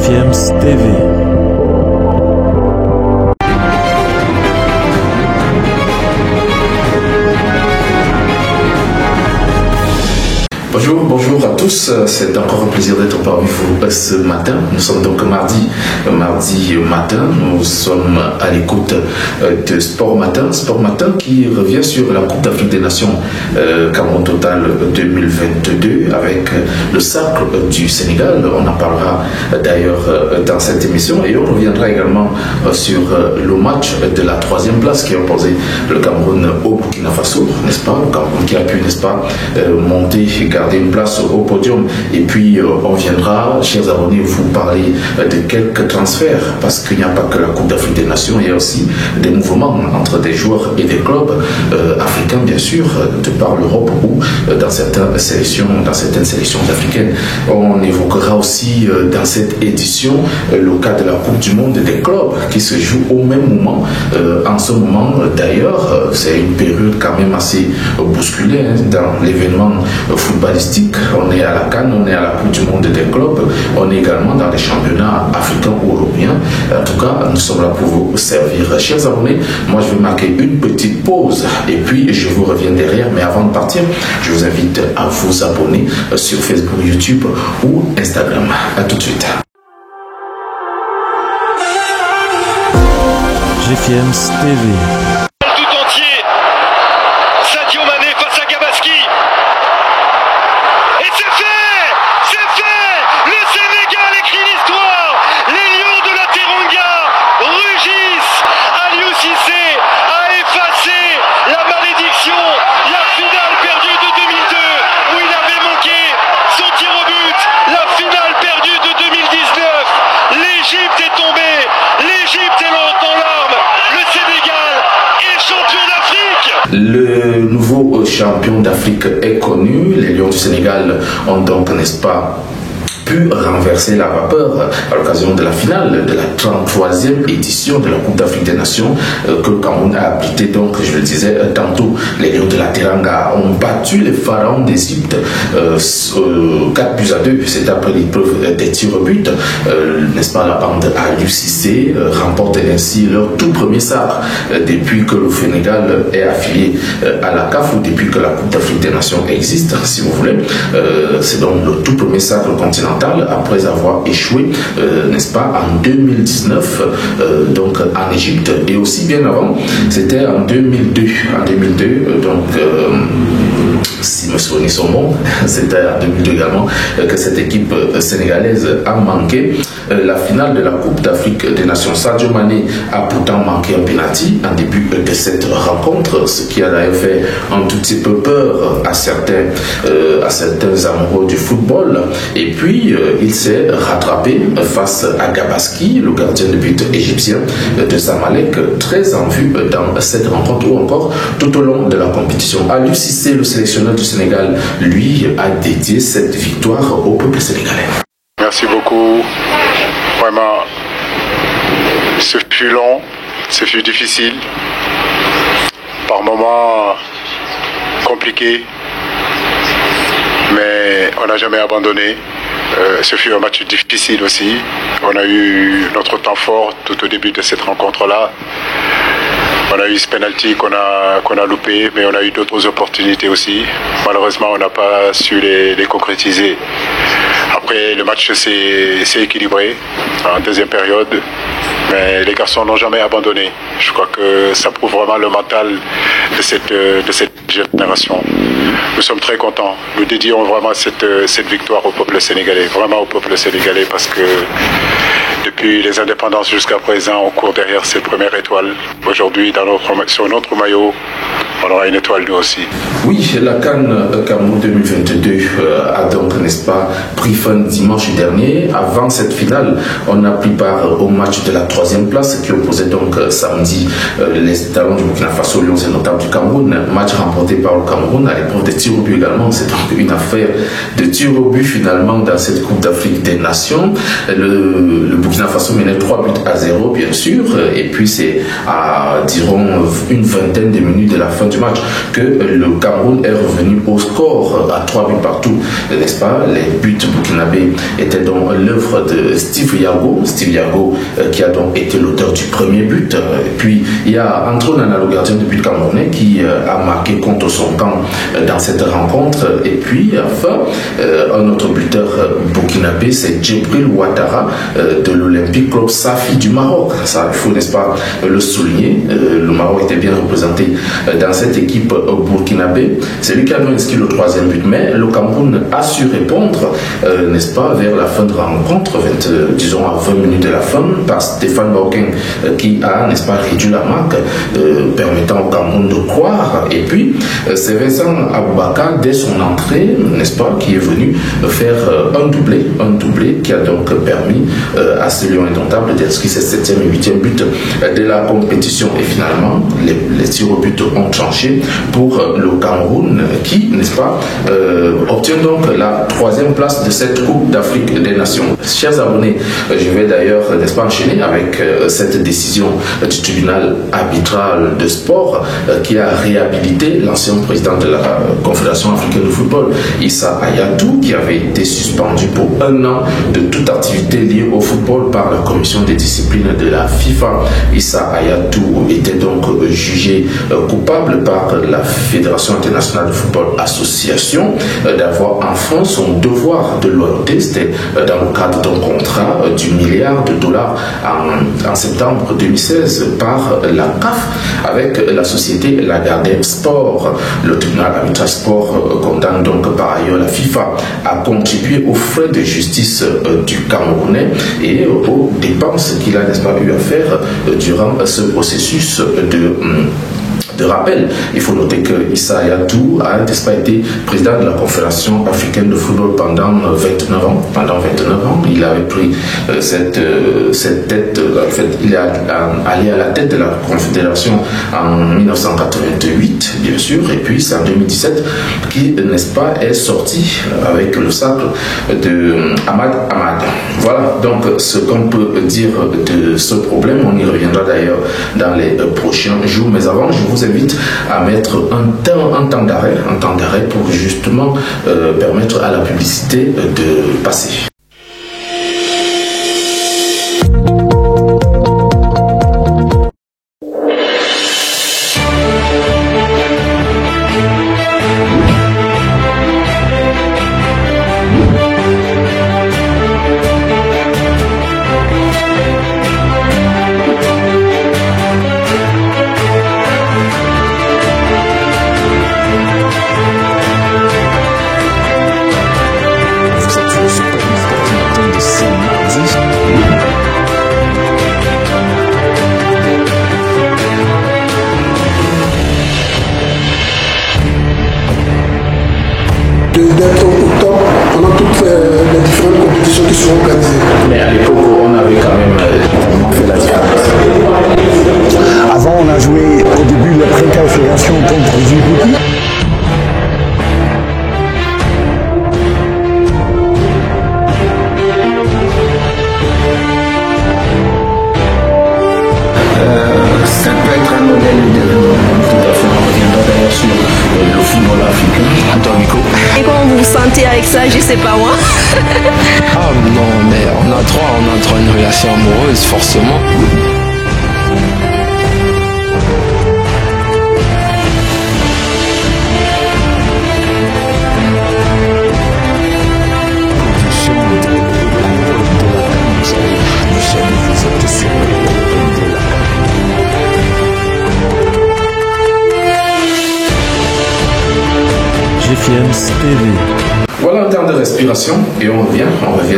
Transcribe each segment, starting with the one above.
GFM's TV. Bonjour à tous, c'est encore un plaisir d'être parmi vous ce matin. Nous sommes donc mardi matin, nous sommes à l'écoute de Sport Matin qui revient sur la Coupe d'Afrique des Nations Cameroun Total 2022 avec le cercle du Sénégal. On en parlera d'ailleurs dans cette émission et on reviendra également sur le match de la troisième place qui a opposé le Cameroun au Burkina Faso, n'est-ce pas? Le Cameroun qui a pu, n'est-ce pas, monter et garder une place au podium. Et puis on viendra, chers abonnés, vous parler de quelques transferts, parce qu'il n'y a pas que la Coupe d'Afrique des Nations, il y a aussi des mouvements entre des joueurs et des clubs africains, bien sûr, de par l'Europe ou dans certaines sélections africaines. On évoquera aussi dans cette édition le cas de la Coupe du Monde des clubs qui se joue au même moment. En ce moment, d'ailleurs, c'est une période quand même assez bousculée dans l'événement footballistique. On est à la CAN, on est à la Coupe du Monde des clubs, on est également dans les championnats africains ou européens. En tout cas, nous sommes là pour vous servir. Chers abonnés, moi je vais marquer une petite pause et puis je vous reviens derrière. Mais avant de partir, je vous invite à vous abonner sur Facebook, YouTube ou Instagram. À tout de suite. GFM's TV. Le nouveau champion d'Afrique est connu. Les Lions du Sénégal ont donc, n'est-ce pas, pu renverser la vapeur à l'occasion de la finale de la 33e édition de la Coupe d'Afrique des Nations que le Cameroun a abrité. Donc, je le disais tantôt, les Lions de la Teranga ont battu les pharaons d'Égypte 4-2. C'est après l'épreuve des tirs au but. N'est-ce pas, la bande Aliou Cissé remporte ainsi leur tout premier sacre depuis que le Sénégal est affilié à la CAF ou depuis que la Coupe d'Afrique des Nations existe, si vous voulez. C'est donc le tout premier sacre continental après avoir échoué, n'est-ce pas, en 2019, donc en Égypte, et aussi bien avant, c'était en 2002. En 2002, donc, si me souvenez son nom, c'était en 2002 également que cette équipe sénégalaise a manqué la finale de la Coupe d'Afrique des Nations. Sadio Mané a pourtant manqué un penalty en début de cette rencontre, ce qui a d'ailleurs fait un tout petit peu peur à certains amoureux du football. Et puis, il s'est rattrapé face à Gabaski, le gardien de but égyptien de Zamalek, très en vue dans cette rencontre ou encore tout au long de la compétition. Aliou Cissé, le sélectionneur du Sénégal, lui a dédié cette victoire au peuple sénégalais. Merci beaucoup. Vraiment, ce fut long, ce fut difficile, par moments compliqué, mais on n'a jamais abandonné. Ce fut un match difficile aussi. On a eu notre temps fort tout au début de cette rencontre-là. On a eu ce penalty qu'on a loupé, mais on a eu d'autres opportunités aussi. Malheureusement, on n'a pas su les concrétiser. Après, le match s'est équilibré en deuxième période, mais les garçons n'ont jamais abandonné. Je crois que ça prouve vraiment le mental de cette génération. Nous sommes très contents. Nous dédions vraiment cette victoire au peuple sénégalais, vraiment au peuple sénégalais, parce que depuis les indépendances jusqu'à présent, on court derrière cette première étoile. Aujourd'hui, sur notre maillot, on aura une étoile nous aussi. Oui, la CAN Cameroun 2022 a donc, n'est-ce pas, pris fin dimanche dernier. Avant cette finale, on a pris part au match de la troisième place qui opposait donc samedi les talons du Burkina Faso, Lions et Notables du Cameroun. Match remporté remporté par le Cameroun à l'épreuve des tirs au but également. C'est donc une affaire de tirs au but finalement dans cette Coupe d'Afrique des Nations. Le Burkina Faso menait 3-0 bien sûr, et puis c'est à diront une vingtaine de minutes de la fin du match que le Cameroun est revenu au score à 3 buts partout, n'est-ce pas? Les buts burkinabés étaient donc l'œuvre de Steve Yago, qui a donc été l'auteur du premier but. Et puis il y a Antoine Nana, le gardien de but camerounais, qui a marqué contre son camp dans cette rencontre. Et puis enfin un autre buteur burkinabé, c'est Djibril Ouattara de l'Olympique Club Safi du Maroc. Ça, il faut, n'est-ce pas, le souligner. Le Maroc était bien représenté dans cette équipe burkinabé. C'est lui qui a inscrit le troisième but. Mais le Cameroun a su répondre, n'est-ce pas, vers la fin de la rencontre, disons à 20 minutes de la fin, par Stéphane Bauquin qui a, n'est-ce pas, réduit la marque, permettant au Cameroun de croire. Et puis, c'est Vincent Aboubakar, dès son entrée, n'est-ce pas, qui est venu faire un doublé qui a donc permis à ce Lion indomptable d'inscrire ses 7e et 8e buts de la compétition. Et finalement, les tirs au but ont tranché pour le Cameroun qui, n'est-ce pas, obtient donc la 3e place de cette Coupe d'Afrique des Nations. Chers abonnés, je vais d'ailleurs, n'est-ce pas, enchaîner avec cette décision du tribunal arbitral de sport qui a réhabilité l'ancien président de la Confédération africaine de football, Issa Hayatou, qui avait été suspendu pour 1 an de toute activité liée au football par la commission des disciplines de la FIFA. Issa Hayatou était donc jugé coupable par la Fédération internationale de football association d'avoir enfreint son devoir de loyauté. C'était dans le cadre d'un contrat du $1 milliard en septembre 2016 par la CAF avec la société Lagardère Sport. Le tribunal arbitral sport condamne donc par ailleurs la FIFA à contribuer aux frais de justice du Camerounais et aux dépenses qu'il a, n'est-ce pas, eu à faire durant ce processus de rappel. Il faut noter que Issa Hayatou a, n'est-ce pas, été président de la Confédération africaine de football pendant 29 ans. Il avait pris cette tête, en fait, il est allé à la tête de la Confédération en 1988, bien sûr, et puis c'est en 2017 qui, n'est-ce pas, est sorti avec le sacle de Ahmad Ahmad. Voilà donc ce qu'on peut dire de ce problème. On y reviendra d'ailleurs dans les prochains jours, mais avant, je vous invite à mettre un temps d'arrêt pour justement permettre à la publicité de passer. D'être au top pendant toutes les différentes compétitions qui seront organisées. Mais à l'époque, on avait quand même fait la différence. Avant, on a joué au début de la pré-qualification contre Djibouti. Ça peut être un modèle de développement tout à fait. On reviendra d'ailleurs sur le football africain. Antoine Nico. Et comment vous vous sentez avec ça, je sais pas moi. Ah non, mais on a droit une relation amoureuse, forcément. GFM TV. Voilà. Prenons un temps de respiration et on revient,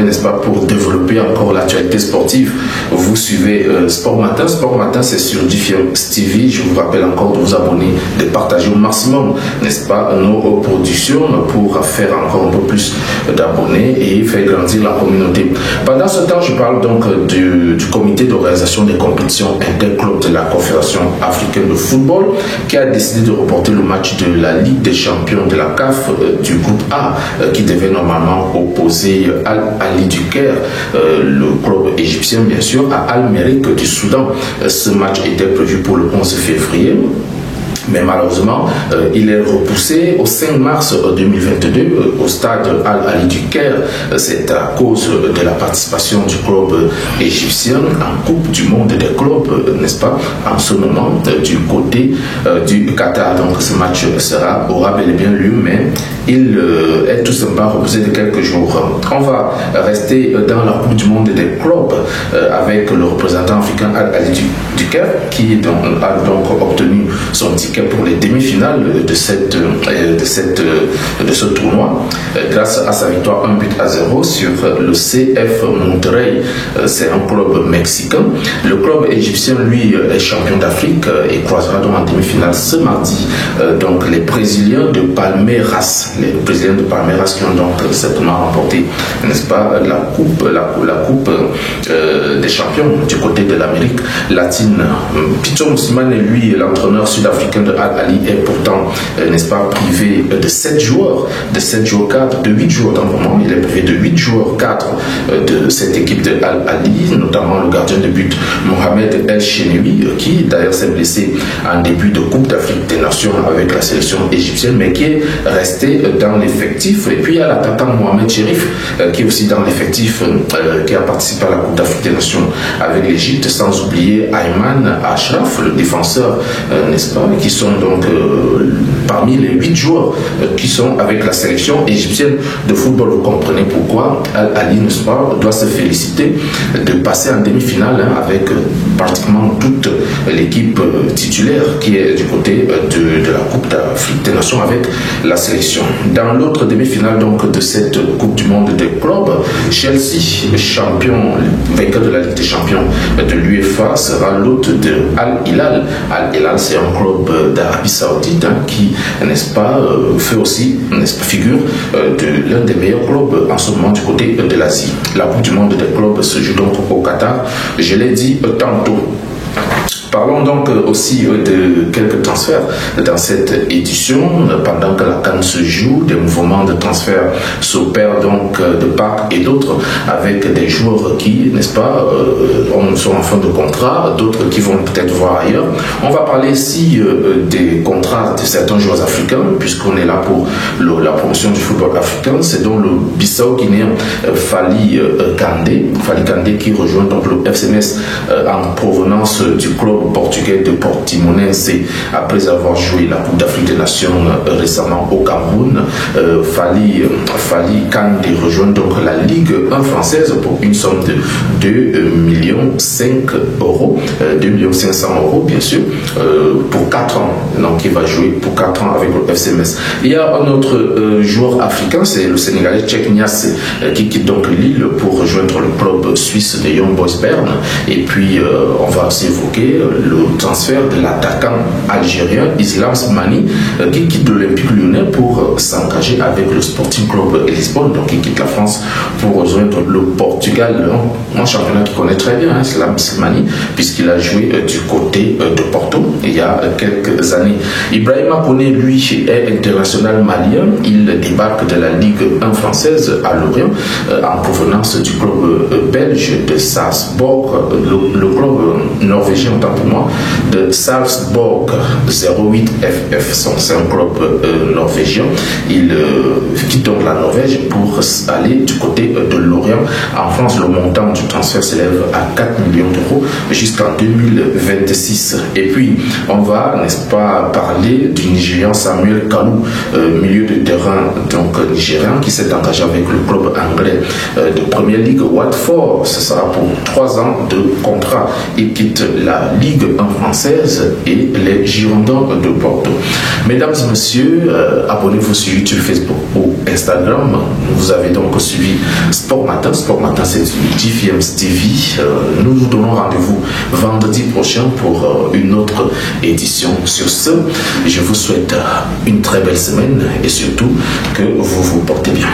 n'est-ce pas, pour développer encore l'actualité sportive. Vous suivez Sport Matin. Sport Matin, c'est sur DFM TV. Je vous rappelle encore de vous abonner, de partager au maximum, n'est-ce pas, nos productions pour faire encore un peu plus d'abonnés et faire grandir la communauté. Pendant ce temps, je parle donc du comité d'organisation des compétitions interclubs de la Confédération africaine de football qui a décidé de reporter le match de la Ligue des champions de la CAF du groupe A qui devait normalement opposer Al Ahly du Caire, le club égyptien bien sûr, à Al Merrikh du Soudan. Ce match était prévu pour le 11 février. Mais malheureusement, il est repoussé au 5 mars 2022 au stade Al Ahly du Caire. C'est à cause de la participation du club égyptien en Coupe du Monde des clubs, n'est-ce pas, en ce moment du côté du Qatar. Donc ce match aura bel et bien lieu, mais il est tout simplement repoussé de quelques jours. On va rester dans la Coupe du Monde des clubs avec le représentant africain Al Ahly du Caire qui a donc obtenu son ticket pour les demi-finales de ce tournoi grâce à sa victoire 1-0 sur le CF Monterrey. C'est un club mexicain. Le club égyptien, lui, est champion d'Afrique et croisera donc en demi-finale ce mardi donc les Brésiliens de Palmeiras. Les Brésiliens de Palmeiras qui ont donc certainement remporté, n'est-ce pas, la coupe des champions du côté de l'Amérique latine. Pitcho Moussimane, lui, l'entraîneur sud-africain de Al Ahly, est pourtant, n'est-ce pas, privé de 7 joueurs, de 8 joueurs dans le moment. Il est privé de 8 joueurs cadres de cette équipe de Al Ahly, notamment le gardien de but Mohamed El Chenewi, qui d'ailleurs s'est blessé en début de Coupe d'Afrique des Nations avec la sélection égyptienne, mais qui est resté dans l'effectif. Et puis il y a l'attaquant Mohamed Cherif, qui est aussi dans l'effectif, qui a participé à la Coupe d'Afrique des Nations avec l'Égypte, sans oublier Ayman Ashraf, le défenseur, n'est-ce pas, qui sont donc parmi les 8 joueurs qui sont avec la sélection égyptienne de football. Vous comprenez pourquoi Al Ahly, n'est-ce pas, doit se féliciter de passer en demi-finale avec pratiquement toute l'équipe titulaire qui est du côté de la Coupe d'Afrique des Nations avec la sélection. Dans l'autre demi-finale donc de cette Coupe du Monde des clubs, Chelsea, champion, vainqueur de la Ligue des champions de l'UEFA, sera l'hôte de Al Hilal. Al Hilal, c'est un club d'Arabie Saoudite qui, n'est-ce pas, fait aussi, n'est-ce pas, figure de l'un des meilleurs clubs en ce moment du côté de l'Asie. La Coupe du Monde des clubs se joue donc au Qatar. Je l'ai dit tantôt. Parlons donc aussi de quelques transferts dans cette édition. Pendant que la CAN se joue, des mouvements de transfert s'opèrent donc de part et d'autre avec des joueurs qui, n'est-ce pas, sont en fin de contrat, d'autres qui vont peut-être voir ailleurs. On va parler ici des contrats de certains joueurs africains, puisqu'on est là pour la promotion du football africain. C'est donc le Bissau-Guinéen Fally Kandé qui rejoint donc le FCMS en provenance du club portugais de Portimonense après avoir joué la Coupe d'Afrique des Nations récemment au Cameroun. Fally Kandé rejoint donc la Ligue 1 française pour une somme de 2,5 millions bien sûr, pour 4 ans. Donc il va jouer pour 4 ans avec le FCMS. Il y a un autre joueur africain, c'est le Sénégalais Cheikh Niasse qui quitte donc Lille pour rejoindre le club suisse de Young Boys Bern. Et puis on va aussi évoquer le transfert de l'attaquant algérien Islam Slimani qui quitte l'Olympique Lyonnais pour s'engager avec le Sporting Club Lisbonne. Donc il quitte la France pour rejoindre le Portugal, un championnat qu'il connaît très bien, Islam Slimani, puisqu'il a joué du côté de Porto il y a quelques années. Ibrahima Koné, lui, est international malien. Il débarque de la Ligue 1 française à Lorient en provenance du club belge de Salzbourg, le club norvégien autant pour moi de Salzbourg 08 FF. C'est un club norvégien. Il quitte donc la Norvège pour aller du côté de Lorient. En France, le montant du transfert s'élève à 4 millions d'euros jusqu'en 2026. Et puis, on va, n'est-ce pas, parler du Nigérian Samuel Kalou, milieu de terrain donc nigérian, qui s'est engagé avec le club anglais de Première Ligue Watford. Ce sera pour 3 ans de contrat. Il quitte la Ligue 1 française et les Girondins de Bordeaux. Mesdames et messieurs, abonnez-vous sur YouTube, Facebook ou Instagram. Vous avez donc suivi Sport Matin. Sport Matin, c'est GFM TV. Nous vous donnons rendez-vous vendredi prochain pour une autre édition. Sur ce, je vous souhaite une très belle semaine et surtout que vous vous portez bien.